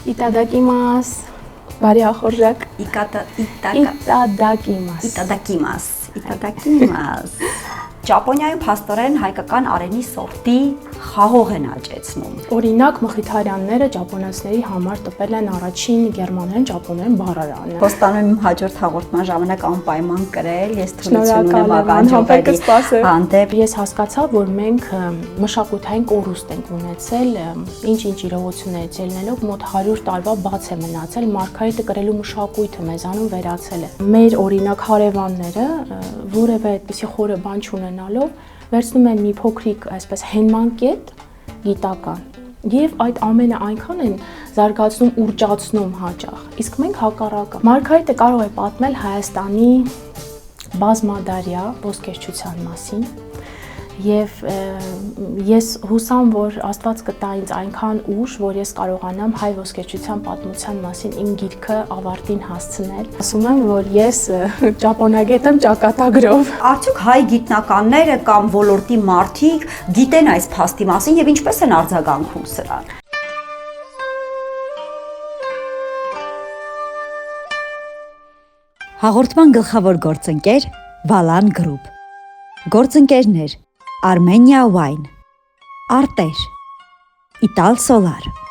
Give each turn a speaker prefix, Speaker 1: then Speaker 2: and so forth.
Speaker 1: Իտադակիմաս, բարի ախորժակ։
Speaker 2: Իտադակիմաս։ Ճապոնիայում փաստորեն հայկական արենի սորտի խաղող են աճեցնում։
Speaker 1: Օրինակ մխիթարյանները ճապոնացիների համար տպել են առաջին գերմաներեն ճապոներեն բառարանը։
Speaker 2: Խոստանում եմ հաջորդ հաղորդման ժամանակ անպայման կրել, ես թույլություն ունեմ ականջովերի հանդեպ։
Speaker 1: Ես հասկացա, որ մենք մշակութային կորուստ ենք ունեցել, ինչ-ինչ իրողություններից ելնելով մոտ 100 տարվա բաց է մնացել, մարգարիտը կրելու մշակույթը մեզանում վերացել է։ Մեր օրինակ հարևանները, որևէ այդպիսի խորը բան չունենալով, վերցնում են մի փոքրիկ այսպես հենման կետ գիտական եւ այդ ամենը այնքան են զարգացնում, ուռճացնում հաճախ։ Իսկ մենք հակառակը։ Մարգարիտը կարող է պատմել Հայաստանի բազմադարյա ոսկերչության մասին եւ ես հուսամ, որ Աստված կտա ինձ այնքան ուժ, որ ես կարողանամ հայ ոսկերչության պատմության մասին իմ գիրքը ավարտին հասցնել։ Ասում եմ, որ ես ճապոնագետ եմ ճակատագրով։
Speaker 2: Արդյոք հայ գիտնականները կամ ոլորտի մարդիկ գիտեն այս փաստի մասին եւ ինչպես են արձագանքում սրան։ Հաղորդման գլխավոր գործընկեր Valan Group, գործընկերներ Armenia Wine, Արտեր, Ital Solar